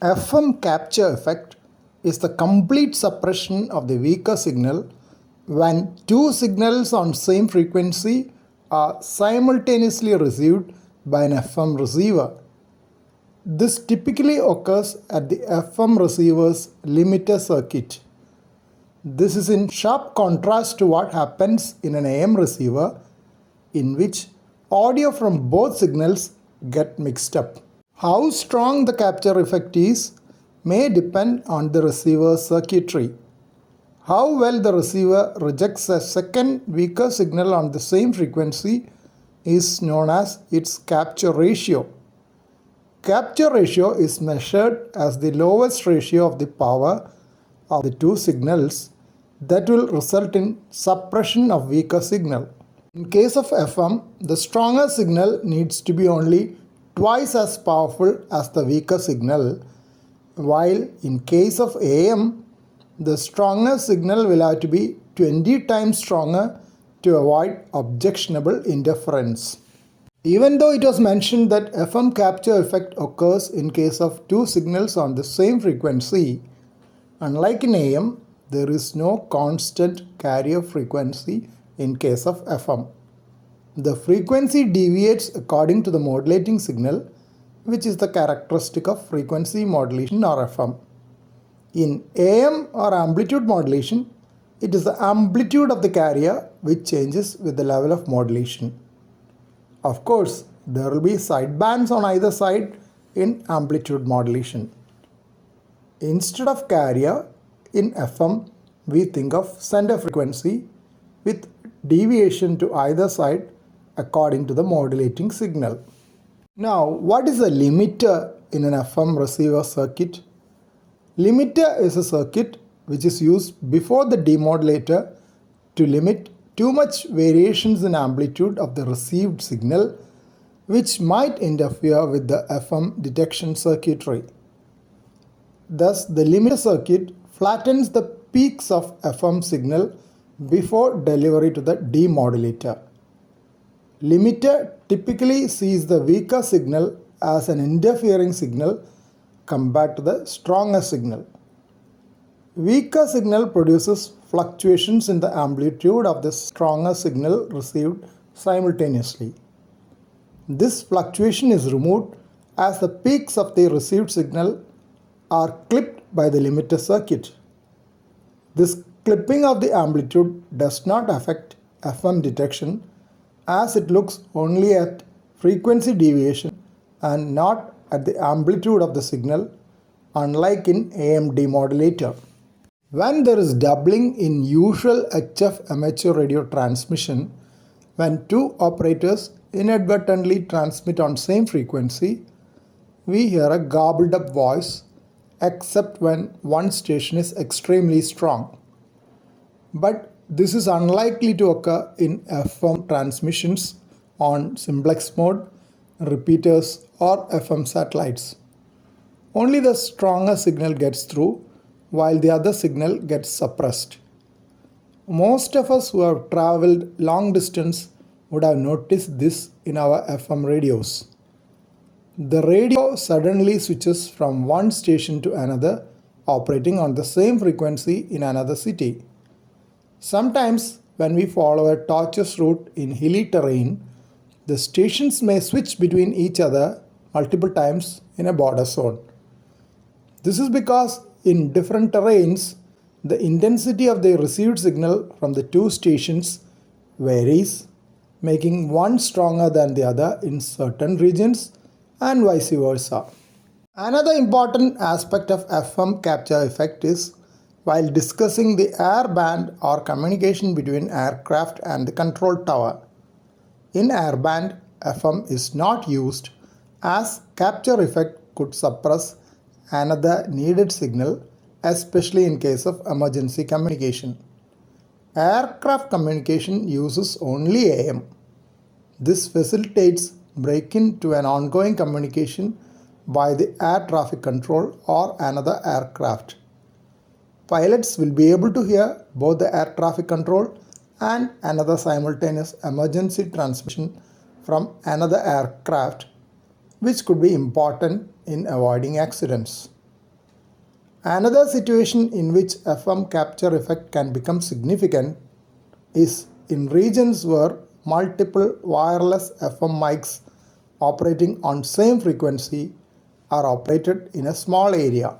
FM capture effect is the complete suppression of the weaker signal when two signals on same frequency are simultaneously received by an FM receiver. This typically occurs at the FM receiver's limiter circuit. This is in sharp contrast to what happens in an AM receiver, in which audio from both signals get mixed up. How strong the capture effect is may depend on the receiver's circuitry. How well the receiver rejects a second weaker signal on the same frequency is known as its capture ratio. Capture ratio is measured as the lowest ratio of the power of the two signals that will result in suppression of weaker signal. In case of FM, the stronger signal needs to be only twice as powerful as the weaker signal, while in case of AM, the stronger signal will have to be 20 times stronger to avoid objectionable interference. Even though it was mentioned that FM capture effect occurs in case of two signals on the same frequency, unlike in AM, there is no constant carrier frequency in case of FM. The frequency deviates according to the modulating signal, which is the characteristic of frequency modulation or FM. In AM or amplitude modulation, it is the amplitude of the carrier which changes with the level of modulation. Of course, there will be sidebands on either side in amplitude modulation. Instead of carrier, in FM, we think of center frequency with deviation to either side according to the modulating signal. Now, what is a limiter in an FM receiver circuit? Limiter is a circuit which is used before the demodulator to limit too much variations in amplitude of the received signal, which might interfere with the FM detection circuitry. Thus, the limiter circuit flattens the peaks of FM signal before delivery to the demodulator. Limiter typically sees the weaker signal as an interfering signal compared to the stronger signal. Weaker signal produces fluctuations in the amplitude of the stronger signal received simultaneously. This fluctuation is removed as the peaks of the received signal are clipped by the limiter circuit. This clipping of the amplitude does not affect FM detection, as it looks only at frequency deviation and not at the amplitude of the signal, unlike in AM demodulator. When there is doubling in usual HF amateur radio transmission, when two operators inadvertently transmit on same frequency, we hear a garbled up voice, except when one station is extremely strong. But this is unlikely to occur in FM transmissions on simplex mode, repeaters or FM satellites. Only the stronger signal gets through while the other signal gets suppressed. Most of us who have traveled long distance would have noticed this in our FM radios. The radio suddenly switches from one station to another, operating on the same frequency in another city. Sometimes, when we follow a tortuous route in hilly terrain, the stations may switch between each other multiple times in a border zone. This is because in different terrains, the intensity of the received signal from the two stations varies, making one stronger than the other in certain regions and vice versa. Another important aspect of FM capture effect is while discussing the air band or communication between aircraft and the control tower. In air band, FM is not used as capture effect could suppress another needed signal, especially in case of emergency communication. Aircraft communication uses only AM. This facilitates break-in to an ongoing communication by the air traffic control or another aircraft. Pilots will be able to hear both the air traffic control and another simultaneous emergency transmission from another aircraft, which could be important in avoiding accidents. Another situation in which FM capture effect can become significant is in regions where multiple wireless FM mics operating on same frequency are operated in a small area.